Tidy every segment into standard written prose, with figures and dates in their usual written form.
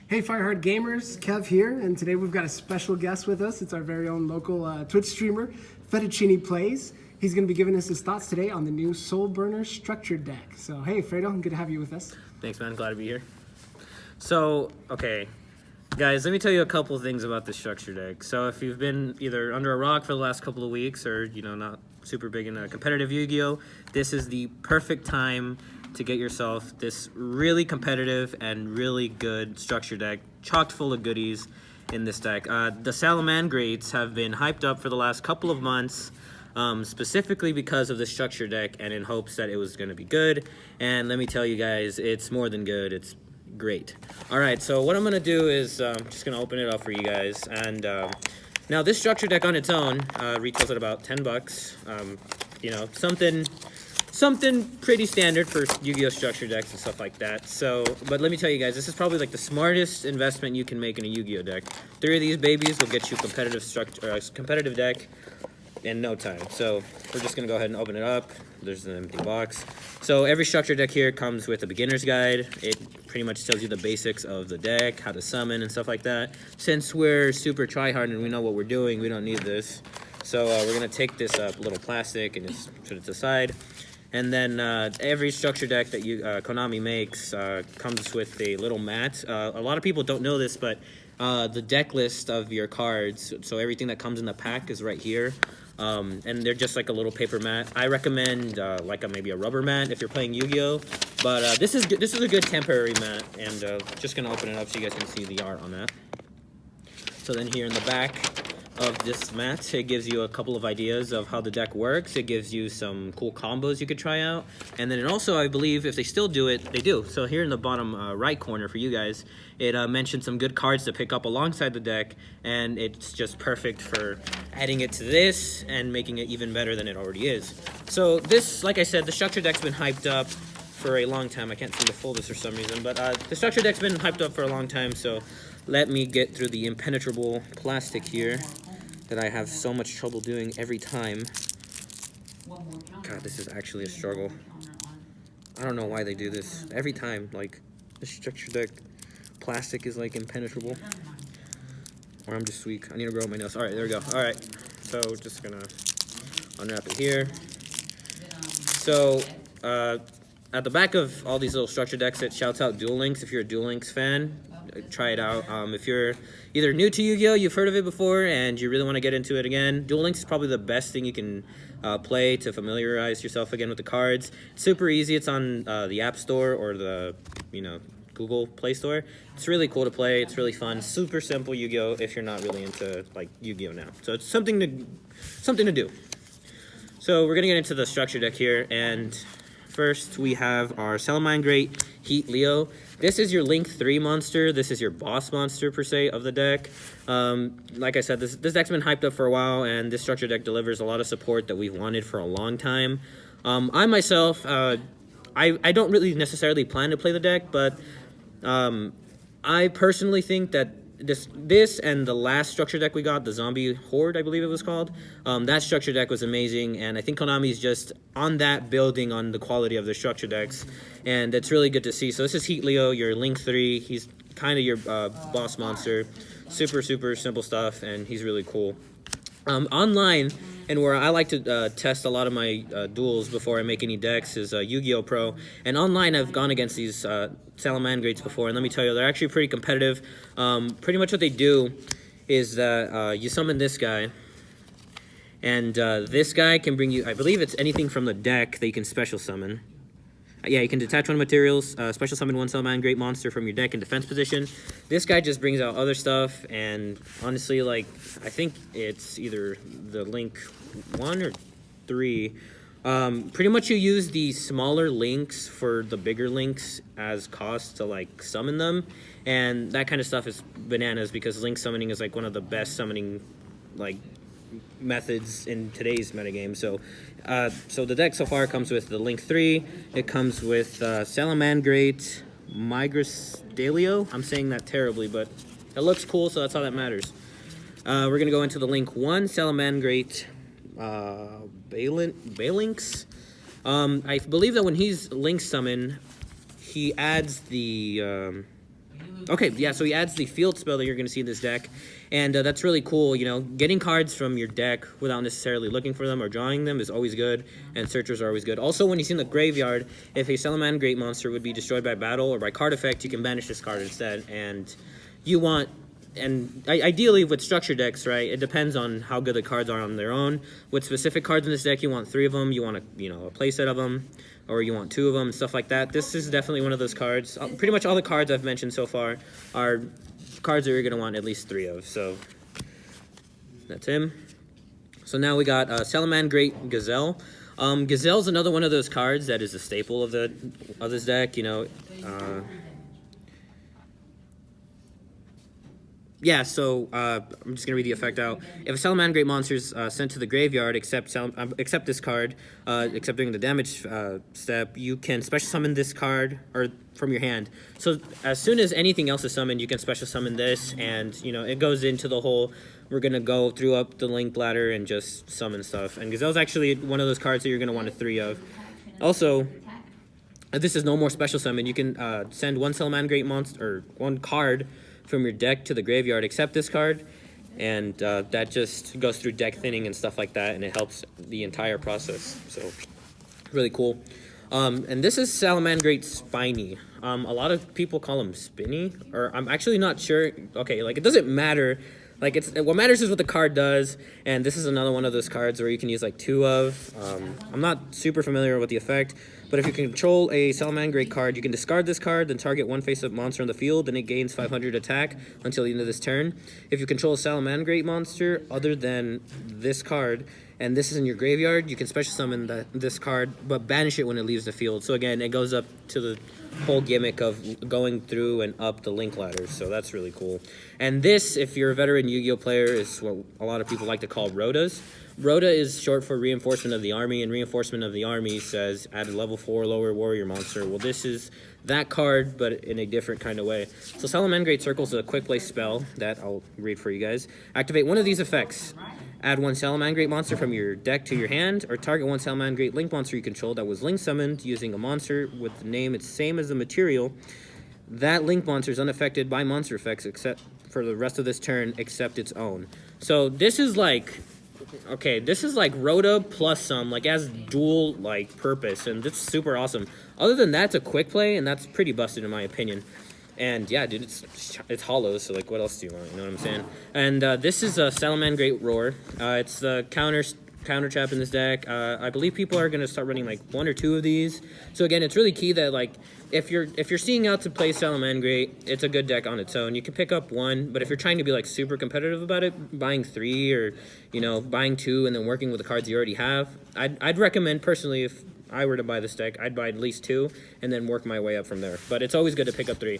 Hey Firehard Gamers, Kev here, and today we've got a special guest with us. It's our very own local Twitch streamer, Fettucini Plays. He's going to be giving us his thoughts today on the new SoulBurner Structure Deck. So hey Fredo, good to have you with us. Thanks man, glad to be here. So, okay, guys, let me tell you a couple of things about this structure deck. So if you've been either under a rock for the last couple of weeks or, you know, not super big in a competitive Yu-Gi-Oh, this is the perfect time to get yourself this really competitive and really good structure deck, chocked full of goodies in this deck. The Salamangreats have been hyped up for the last couple of months, specifically because of the structure deck and in hopes that it was going to be good. And let me tell you guys, it's more than good. It's great. All right, so what I'm going to do is just going to open it up for you guys. And now this structure deck on its own retails at about 10 bucks. You know, something pretty standard for Yu-Gi-Oh structure decks and stuff like that. So, but let me tell you guys, this is probably like the smartest investment you can make in a Yu-Gi-Oh deck. 3 of these babies will get you competitive deck in no time. So we're just gonna go ahead and open it up. There's an empty box. So every structure deck here comes with a beginner's guide. It pretty much tells you the basics of the deck, how to summon and stuff like that. Since we're super tryhard and we know what we're doing, we don't need this. So we're gonna take this little plastic and just put it to the side. And then every structure deck that Konami makes comes with a little mat. A lot of people don't know this, but the deck list of your cards, so everything that comes in the pack is right here. And they're just like a little paper mat. I recommend maybe a rubber mat if you're playing Yu-Gi-Oh! But this is a good temporary mat, and just gonna open it up so you guys can see the art on that. So then here in the back of this mat, it gives you a couple of ideas of how the deck works. It gives you some cool combos you could try out, and then it also, I believe, if they still do it, they do. So here in the bottom right corner for you guys, it mentions some good cards to pick up alongside the deck, and it's just perfect for adding it to this and making it even better than it already is. So this, like I said, the structure deck's been hyped up for a long time. I can't seem to fold this for some reason, but the structure deck's been hyped up for a long time, so let me get through the impenetrable plastic here that I have so much trouble doing every time. God, this is actually a struggle. I don't know why they do this. Every time, like, the structure deck plastic is, like, impenetrable. Or I'm just weak. I need to grow my nails. All right, there we go. All right, so just gonna unwrap it here. So, at the back of all these little structure decks, it shouts out Duel Links. If you're a Duel Links fan, try it out. If you're either new to Yu-Gi-Oh, you've heard of it before, and you really want to get into it again, Duel Links is probably the best thing you can play to familiarize yourself again with the cards. It's super easy. It's on the App Store or the Google Play Store. It's really cool to play. It's really fun. Super simple Yu-Gi-Oh if you're not really into like Yu-Gi-Oh now. So it's something to do. So we're gonna get into the structure deck here, and first we have our Salamangreat Heat Leo. This is your Link 3 monster. This is your boss monster, per se, of the deck. Like I said, this deck's been hyped up for a while, and this structure deck delivers a lot of support that we've wanted for a long time. I myself, I don't really necessarily plan to play the deck, but I personally think that this and the last structure deck we got, the Zombie Horde, I believe it was called, that structure deck was amazing, and I think Konami's just on that, building on the quality of the structure decks, and it's really good to see. So this is Heat Leo, your Link 3. He's kind of your boss monster. Super simple stuff, and he's really cool. Online, and where I like to test a lot of my duels before I make any decks, is Yu-Gi-Oh! Pro. And online, I've gone against these Salamangreats before, and let me tell you, they're actually pretty competitive. Pretty much what they do is that you summon this guy, and this guy can bring you, I believe it's anything from the deck that you can special summon. Yeah, you can detach one materials, special summon one Salamangreat monster from your deck in defense position. This guy just brings out other stuff, and honestly, like, I think it's either the Link 1 or 3. Pretty much you use the smaller links for the bigger links as cost to, like, summon them, and that kind of stuff is bananas because link summoning is, like, one of the best summoning, like, methods in today's metagame. So the deck so far comes with the Link 3. It comes with Salamangreat Migrasdelio. I'm saying that terribly, but it looks cool, so that's all that matters. We're gonna go into the Link 1 Salamangreat Balinx. I believe that when he's Link summon, he adds the Okay, yeah, so he adds the field spell that you're going to see in this deck, and that's really cool. You know, getting cards from your deck without necessarily looking for them or drawing them is always good, and searchers are always good. Also, when you see in the graveyard, if a Salamangreat monster would be destroyed by battle or by card effect, you can banish this card instead, and you want... And ideally with structure decks, right, it depends on how good the cards are on their own. With specific cards in this deck, you want 3 of them, you want a play set of them, or you want 2 of them, stuff like that. This is definitely one of those cards. Pretty much all the cards I've mentioned so far are cards that you're going to want at least 3 of. So that's him. So now we got Salamangreat Gazelle. Gazelle's another one of those cards that is a staple of this deck, you know. Yeah, so I'm just going to read the effect out. If a Salamangreat monster is sent to the graveyard, except this card, except during the damage step, you can special summon this card or from your hand. So as soon as anything else is summoned, you can special summon this, and you know it goes into the whole, we're going to go through up the linked ladder and just summon stuff. And Gazelle's actually one of those cards that you're going to want a 3 of. Also, if this is no more special summon, you can send one Salamangreat monster, or one card from your deck to the graveyard, except this card, and that just goes through deck thinning and stuff like that, and it helps the entire process. So really cool. And this is Salamangreat Spiny. A lot of people call him Spinny, or I'm actually not sure. Okay, like it doesn't matter. Like what matters is what the card does, and this is another one of those cards where you can use like 2 of. I'm not super familiar with the effect, but if you control a Salamangreat card, you can discard this card, then target one face-up monster on the field, and it gains 500 attack until the end of this turn. If you control a Salamangreat monster other than this card, and this is in your graveyard, you can special summon this card, but banish it when it leaves the field. So again, it goes up to the whole gimmick of going through and up the link ladders, so that's really cool. And this, if you're a veteran Yu-Gi-Oh player, is what a lot of people like to call Rotas. Rota is short for Reinforcement of the Army, and Reinforcement of the Army says add a level 4 lower warrior monster. Well, this is that card, but in a different kind of way. So Salamangreat Circle's a quick play spell that I'll read for you guys. Activate one of these effects. Add one Salamangreat monster from your deck to your hand, or target one Salamangreat link monster you control that was link summoned using a monster with the name it's same as the material. That link monster is unaffected by monster effects except for the rest of this turn except its own. So this is like, okay, this is like Rota plus some, like has dual like purpose, and that's super awesome. Other than that, it's a quick play, and that's pretty busted in my opinion. And yeah, dude, it's hollow, so like what else do you want, you know what I'm saying? And this is a Salamangreat Roar. It's the counter trap in this deck. I believe people are going to start running like 1 or 2 of these. So again, it's really key that like if you're seeing out to play Salamangreat, it's a good deck on its own. You can pick up 1, but if you're trying to be like super competitive about it, buying 3 or you know buying 2 and then working with the cards you already have, I'd recommend personally, if I were to buy this deck, I'd buy at least 2 and then work my way up from there. But it's always good to pick up 3.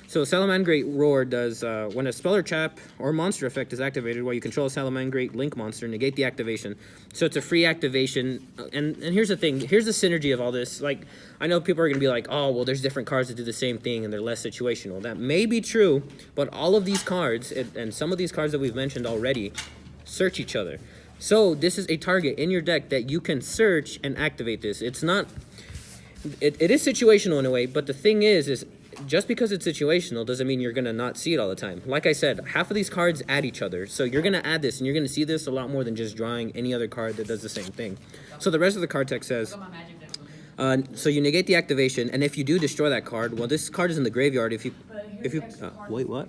So Salamangreat Roar does, when a spell or trap or monster effect is activated while you control a Salamangreat link monster, negate the activation. So it's a free activation. And here's the thing, here's the synergy of all this. Like, I know people are going to be like, oh, well, there's different cards that do the same thing and they're less situational. That may be true, but all of these cards, and some of these cards that we've mentioned already, search each other. So this is a target in your deck that you can search and activate this. It's not, it is situational in a way, but the thing is just because it's situational doesn't mean you're going to not see it all the time. Like I said, half of these cards add each other. So you're going to add this, and you're going to see this a lot more than just drawing any other card that does the same thing. So the rest of the card text says, so you negate the activation, and if you do destroy that card, well, this card is in the graveyard. Wait, what?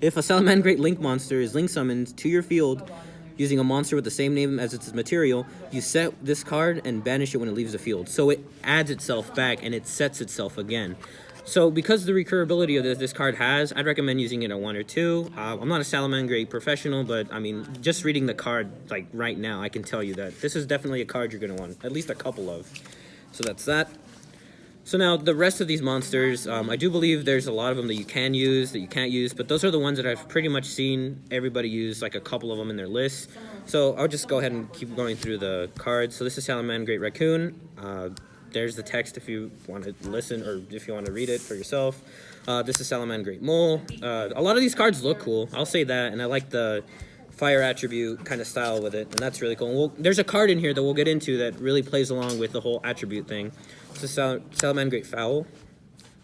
If a Salamangreat link monster is link summoned to your field using a monster with the same name as its material, you set this card and banish it when it leaves the field. So it adds itself back, and it sets itself again. So because of the recurability of this card has, I'd recommend using it at 1 or 2. I'm not a Salamangreat professional, but I mean, just reading the card like right now, I can tell you that this is definitely a card you're going to want at least a couple of. So that's that. So now the rest of these monsters, I do believe there's a lot of them that you can use, that you can't use, but those are the ones that I've pretty much seen everybody use, like a couple of them in their list. So I'll just go ahead and keep going through the cards. So this is Salamangreat Raccoon. There's the text if you want to listen or if you want to read it for yourself. This is Salamangreat Mole. A lot of these cards look cool, I'll say that, and I like the fire attribute kind of style with it, and that's really cool. There's a card in here that we'll get into that really plays along with the whole attribute thing. This is Salamangreat Fowl.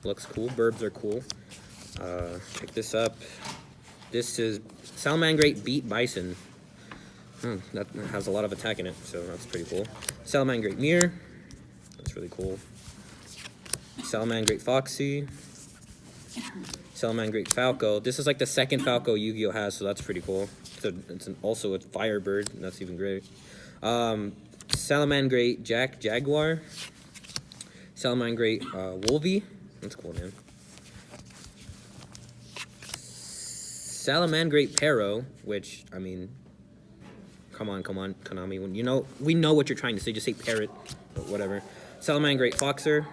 Looks cool. Burbs are cool. Pick this up. This is Salamangreat Beat Bison. That has a lot of attack in it, so that's pretty cool. Salamangreat Mirror. That's really cool. Salamangreat Foxy. Salamangreat Falco. This is like the second Falco Yu-Gi-Oh has, so that's pretty cool. It's also a Firebird, and that's even great. Salamangreat Jaguar. Salamangreat Wolvie. That's cool, man. Salamangreat Pero, which, I mean, come on, Konami. We know what you're trying to say. Just say parrot, but whatever. Salamangreat Foxer.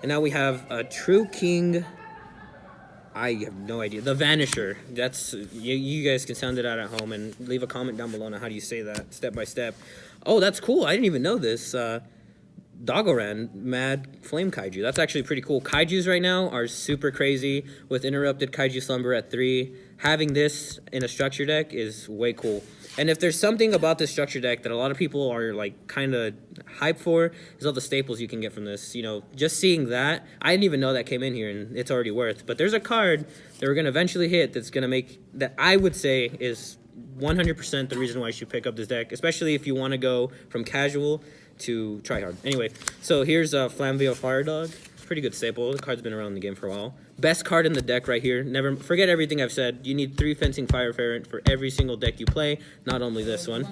And now we have a True King. I have no idea. The Vanisher. That's you guys can sound it out at home and leave a comment down below on how do you say that step by step. Oh, that's cool. I didn't even know this. Dogoran, Mad Flame Kaiju. That's actually pretty cool. Kaijus right now are super crazy with Interrupted Kaiju Slumber at 3. Having this in a structure deck is way cool. And if there's something about this structure deck that a lot of people are like kind of hyped for, is all the staples you can get from this. You know, just seeing that, I didn't even know that came in here, and it's already worth. But there's a card that we're going to eventually hit that's going to make, that I would say is 100% the reason why you should pick up this deck, especially if you want to go from casual to try hard. Anyway, so here's Flamveo Fire Dog. Pretty good staple. The card's been around in the game for a while. Best card in the deck right here. Never forget everything I've said. You need 3 Fencing Fire Ferret for every single deck you play, not only this one.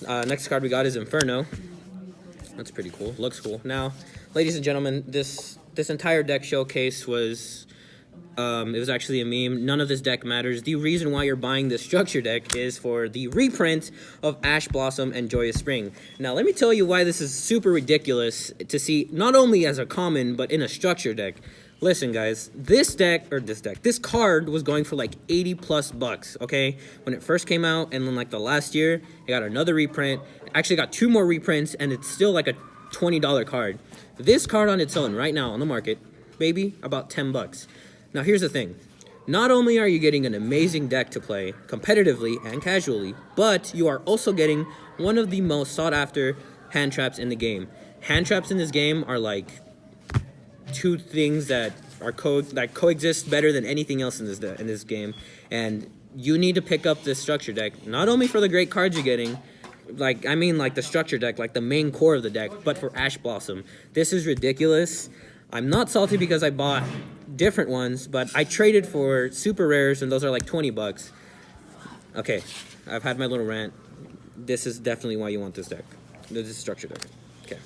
Next card we got is Inferno. That's pretty cool. Looks cool. Now, ladies and gentlemen, this entire deck showcase was it was actually a meme. None of this deck matters. The reason why you're buying this structure deck is for the reprint of Ash Blossom and Joyous Spring. Now, let me tell you why this is super ridiculous to see, not only as a common, but in a structure deck. Listen, guys, this card was going for like 80+ bucks, okay? When it first came out, and then like the last year, it got another reprint. Actually got 2 more reprints, and it's still like a $20 card. This card on its own, right now on the market, maybe about 10 bucks. Now, here's the thing. Not only are you getting an amazing deck to play competitively and casually, but you are also getting one of the most sought-after hand traps in the game. Hand traps in this game are like 2 things that are coexist better than anything else in this game, and you need to pick up this structure deck not only for the great cards you're getting, like the structure deck, like the main core of the deck, but for Ash Blossom. This is ridiculous. I'm not salty because I bought different ones, but I traded for super rares, and those are like 20 bucks. Okay, I've had my little rant. This is definitely why you want this deck. This is structure deck. Okay,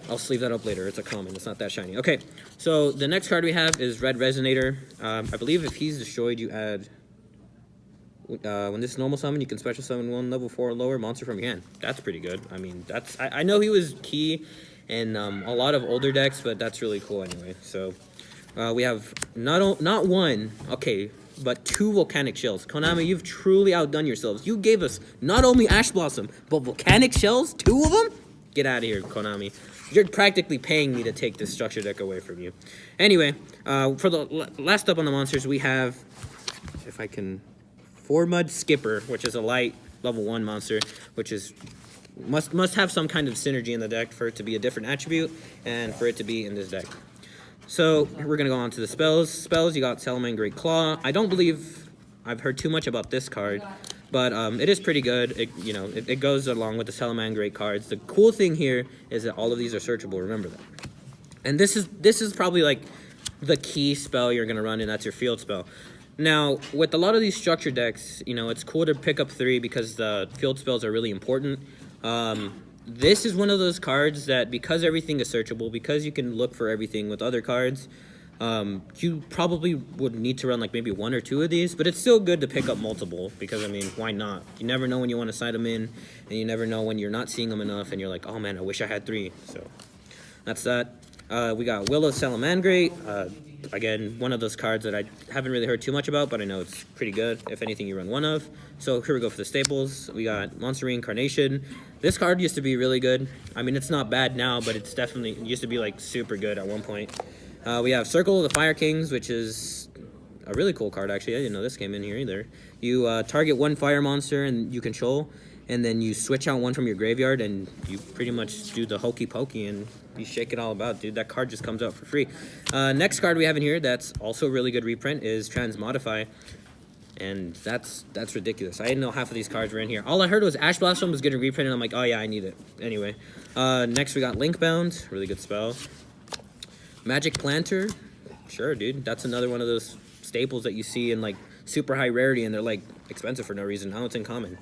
I'll sleeve that up later. It's a common. It's not that shiny. Okay, so the next card we have is Red Resonator. I believe if he's destroyed, you add... when this is normal summon, you can special summon 1 level 4 or lower monster from your hand. That's pretty good. I mean, that's... I know he was key in a lot of older decks, but that's really cool anyway. So we have not one, okay, but 2 volcanic shells. Konami, you've truly outdone yourselves. You gave us not only Ash Blossom, but volcanic shells, 2 of them? Get out of here, Konami. You're practically paying me to take this structure deck away from you. Anyway, for the last up on the monsters, we have, if I can, Formud Skipper, which is a light level 1 monster, which is must have some kind of synergy in the deck for it to be a different attribute and for it to be in this deck. So we're gonna go on to the spells. Spells, you got Salamangreat Claw. I don't believe I've heard too much about this card, but it is pretty good. It goes along with the Salamangreat cards. The cool thing here is that all of these are searchable. Remember that. And this is probably like the key spell you're gonna run, and that's your field spell. Now, with a lot of these structure decks, it's cool to pick up 3 because the field spells are really important. This is one of those cards that, because everything is searchable, because you can look for everything with other cards, you probably would need to run like maybe 1 or 2 of these, but it's still good to pick up multiple because, I mean, why not? You never know when you want to side them in, and you never know when you're not seeing them enough, and you're like, oh man, I wish I had 3. So that's that. We got Willow Salamangreat. Again, one of those cards that I haven't really heard too much about, but I know it's pretty good. If anything, you run 1 of. So here we go for the staples. We got Monster Reincarnation. This card used to be really good. I mean, it's not bad now, but it used to be like super good at one point. We have Circle of the Fire Kings, which is a really cool card, actually. I didn't know this came in here either. You target 1 fire monster and you control, and then you switch out one from your graveyard, and you pretty much do the hokey pokey, and you shake it all about, dude. That card just comes out for free. Next card we have in here that's also a really good reprint is Transmodify. And that's ridiculous. I didn't know half of these cards were in here. All I heard was Ash Blossom was getting reprinted. I'm like, oh yeah, I need it. Anyway, next we got Linkbound, really good spell. Magic Planter, sure, dude. That's another one of those staples that you see in like super high rarity, and they're like expensive for no reason. Now it's in common.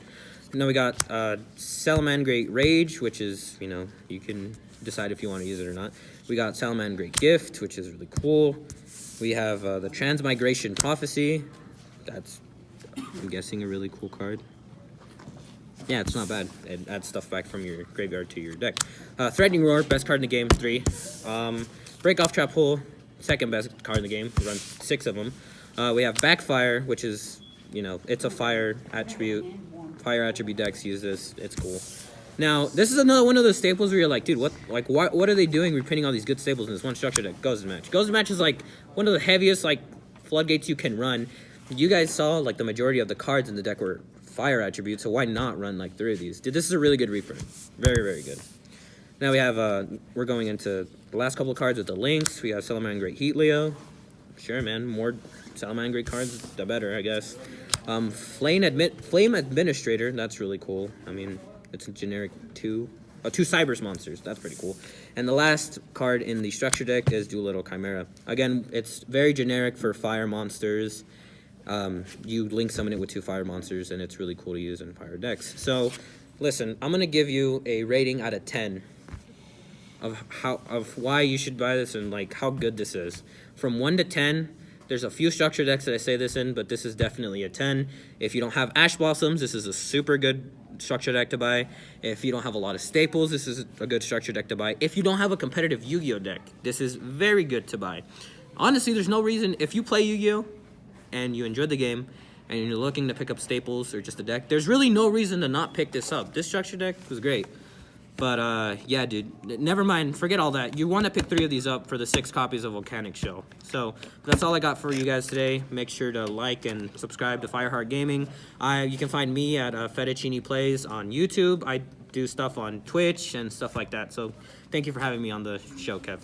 And then we got Salamangreat Rage, which is, you know, you can decide if you want to use it or not. We got Salamangreat Gift, which is really cool. We have the Transmigration Prophecy. That's, I'm guessing, a really cool card. Yeah, it's not bad. It adds stuff back from your graveyard to your deck. Threatening Roar, best card in the game, 3. Break Off Trap Hole, second best card in the game. We run 6 of them. We have Backfire, which is, you know, it's a fire attribute. Fire attribute decks use this. It's cool. Now, this is another one of those staples where you're like, dude, what are they doing reprinting all these good staples in this one structure deck? Goes to Match. Goes to Match is like one of the heaviest like floodgates you can run. You guys saw like the majority of the cards in the deck were fire attributes, so why not run like 3 of these? Dude, this is a really good reprint. Very, very good. Now we have, we're going into the last couple of cards with the links. We have Salamangreat Heat Leo. Sure, man, more Salamangreat cards, the better, I guess. Flame Administrator, that's really cool. I mean, it's a generic 2 Cybers monsters. That's pretty cool. And the last card in the structure deck is Doolittle Chimera. Again, it's very generic for fire monsters. You link summon it with 2 fire monsters, and it's really cool to use in fire decks. So, listen, I'm gonna give you a rating out of 10 of why you should buy this and like how good this is. From 1 to 10, there's a few structure decks that I say this in, but this is definitely a 10. If you don't have Ash Blossoms, this is a super good structure deck to buy. If you don't have a lot of staples, this is a good structure deck to buy. If you don't have a competitive Yu-Gi-Oh deck, this is very good to buy. Honestly, there's no reason, if you play Yu-Gi-Oh and you enjoyed the game and you're looking to pick up staples or just a deck, there's really no reason to not pick this up. This structure deck was great. But yeah, dude, never mind. Forget all that. You want to pick 3 of these up for the 6 copies of Volcanic Shell. So that's all I got for you guys today. Make sure to like and subscribe to Fireheart Gaming. You can find me at Fettucini Plays on YouTube. I do stuff on Twitch and stuff like that. So thank you for having me on the show, Kev.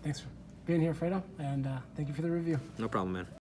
Thanks for being here, Fredo, and thank you for the review. No problem, man.